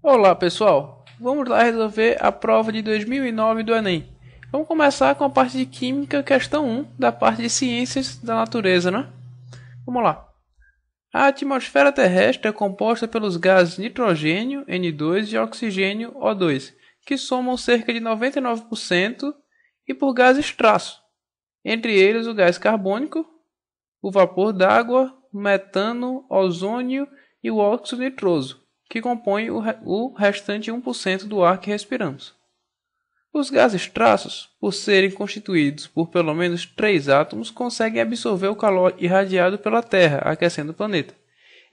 Olá pessoal, vamos lá resolver a prova de 2009 do Enem. Vamos começar com a parte de Química, questão 1, da parte de Ciências da Natureza, né? Vamos lá. A atmosfera terrestre é composta pelos gases nitrogênio, N2, e oxigênio, O2, que somam cerca de 99%, e por gases traço, entre eles o gás carbônico, o vapor d'água, o metano, ozônio e o óxido nitroso, que compõem o restante 1% do ar que respiramos. Os gases traços, por serem constituídos por pelo menos 3 átomos, conseguem absorver o calor irradiado pela Terra, aquecendo o planeta.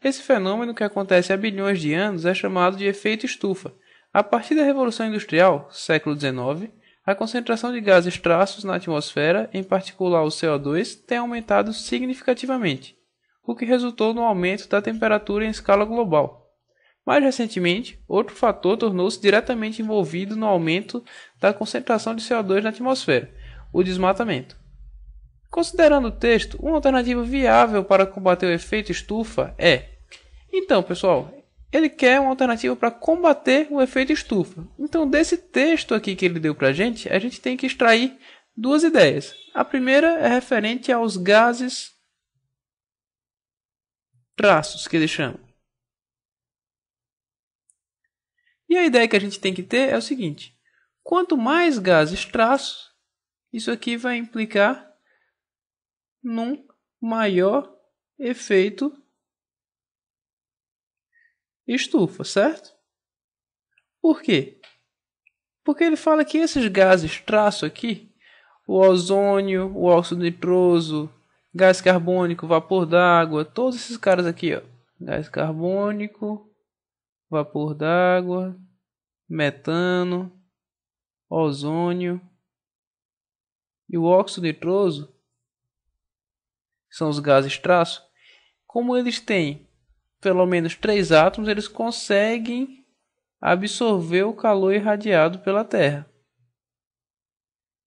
Esse fenômeno, que acontece há bilhões de anos, é chamado de efeito estufa. A partir da Revolução Industrial, século XIX, a concentração de gases traços na atmosfera, em particular o CO2, tem aumentado significativamente, o que resultou no aumento da temperatura em escala global. Mais recentemente, outro fator tornou-se diretamente envolvido no aumento da concentração de CO2 na atmosfera: o desmatamento. Considerando o texto, uma alternativa viável para combater o efeito estufa é... Então, pessoal, ele quer uma alternativa para combater o efeito estufa. Então, desse texto aqui que ele deu para a gente tem que extrair duas ideias. A primeira é referente aos gases traços, que ele chama. E a ideia que a gente tem que ter é o seguinte: quanto mais gases traços, isso aqui vai implicar num maior efeito estufa, certo? Por quê? Porque ele fala que esses gases traço aqui, o ozônio, o óxido nitroso, gás carbônico, vapor d'água, todos esses caras aqui, ó, gás carbônico, vapor d'água, metano, ozônio e o óxido nitroso, que são os gases traço, como eles têm pelo menos 3 átomos, eles conseguem absorver o calor irradiado pela Terra.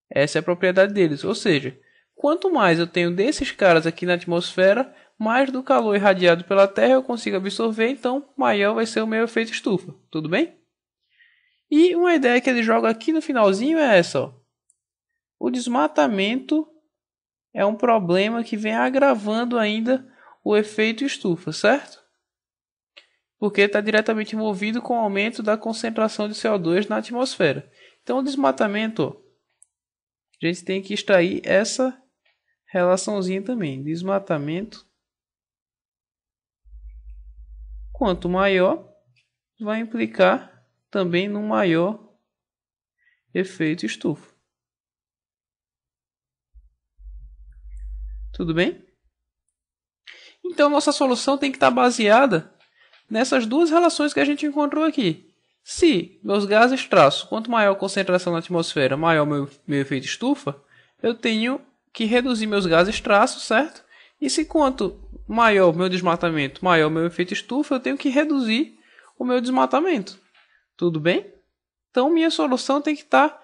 Essa é a propriedade deles, ou seja, quanto mais eu tenho desses caras aqui na atmosfera, mais do calor irradiado pela Terra eu consigo absorver, então maior vai ser o meu efeito estufa, tudo bem? E uma ideia que ele joga aqui no finalzinho é essa, ó. O desmatamento é um problema que vem agravando ainda o efeito estufa, certo? Porque está diretamente envolvido com o aumento da concentração de CO2 na atmosfera. Então, o desmatamento, ó, a gente tem que extrair essa relaçãozinha também. Desmatamento, quanto maior, vai implicar também no maior efeito estufa. Tudo bem? Então, nossa solução tem que estar baseada nessas duas relações que a gente encontrou aqui. Se meus gases traço, quanto maior a concentração na atmosfera, maior meu efeito estufa, eu tenho que reduzir meus gases traços, certo? E se quanto maior o meu desmatamento, maior o meu efeito estufa, eu tenho que reduzir o meu desmatamento. Tudo bem? Então, minha solução tem que estar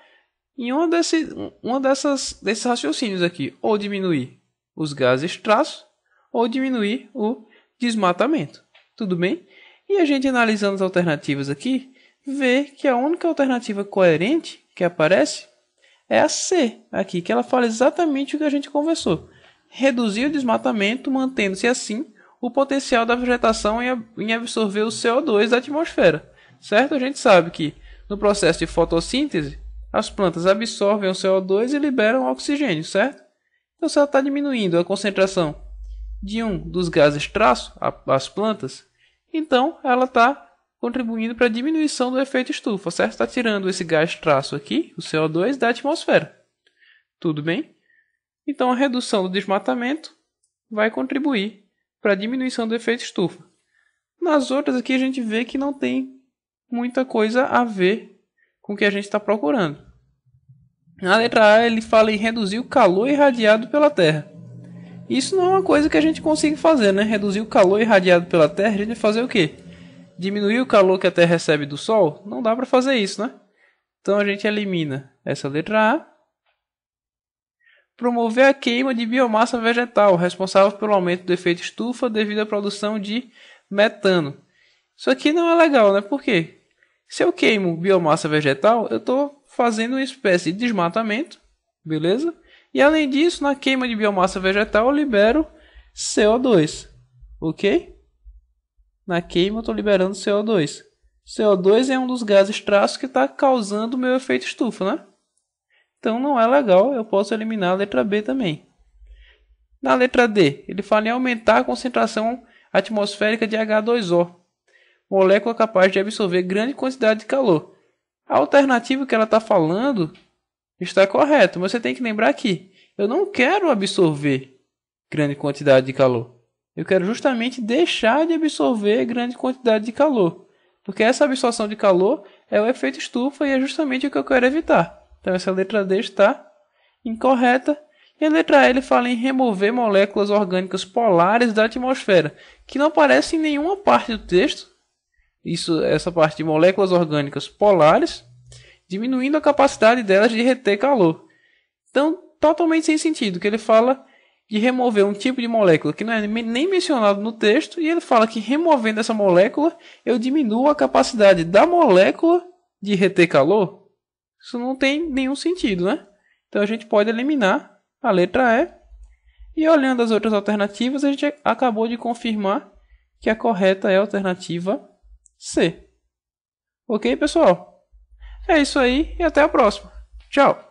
em desses raciocínios aqui. Ou diminuir os gases traços, ou diminuir o desmatamento. Tudo bem? E a gente, analisando as alternativas aqui, vê que a única alternativa coerente que aparece é a C aqui, que ela fala exatamente o que a gente conversou: reduzir o desmatamento, mantendo-se assim o potencial da vegetação em absorver o CO2 da atmosfera. Certo? A gente sabe que no processo de fotossíntese, as plantas absorvem o CO2 e liberam o oxigênio, certo? Então, se ela está diminuindo a concentração de um dos gases traço, as plantas, então ela está contribuindo para a diminuição do efeito estufa, certo? Está tirando esse gás traço aqui, o CO2, da atmosfera. Tudo bem? Então a redução do desmatamento vai contribuir para a diminuição do efeito estufa. Nas outras aqui a gente vê que não tem muita coisa a ver com o que a gente está procurando. Na letra A ele fala em reduzir o calor irradiado pela Terra. Isso não é uma coisa que a gente consiga fazer, né? Reduzir o calor irradiado pela Terra, a gente vai fazer o quê? Diminuir o calor que a Terra recebe do Sol? Não dá para fazer isso, né? Então a gente elimina essa letra A. Promover a queima de biomassa vegetal, responsável pelo aumento do efeito estufa devido à produção de metano. Isso aqui não é legal, né? Por quê? Se eu queimo biomassa vegetal, eu estou fazendo uma espécie de desmatamento, beleza? E além disso, na queima de biomassa vegetal, eu libero CO2, ok? Na queima, eu estou liberando CO2. CO2 é um dos gases traços que está causando o meu efeito estufa, né? Então não é legal, eu posso eliminar a letra B também. Na letra D, ele fala em aumentar a concentração atmosférica de H2O, molécula capaz de absorver grande quantidade de calor. A alternativa que ela está falando está correta, mas você tem que lembrar que eu não quero absorver grande quantidade de calor. Eu quero justamente deixar de absorver grande quantidade de calor. Porque essa absorção de calor é o efeito estufa e é justamente o que eu quero evitar. Então essa letra D está incorreta. E a letra E ele fala em remover moléculas orgânicas polares da atmosfera, que não aparece em nenhuma parte do texto. Essa parte de moléculas orgânicas polares, diminuindo a capacidade delas de reter calor. Então, totalmente sem sentido, que ele fala de remover um tipo de molécula que não é nem mencionado no texto, e ele fala que removendo essa molécula, eu diminuo a capacidade da molécula de reter calor. Isso não tem nenhum sentido, né? Então a gente pode eliminar a letra E. E olhando as outras alternativas, a gente acabou de confirmar que a correta é a alternativa C. Ok, pessoal? É isso aí e até a próxima. Tchau!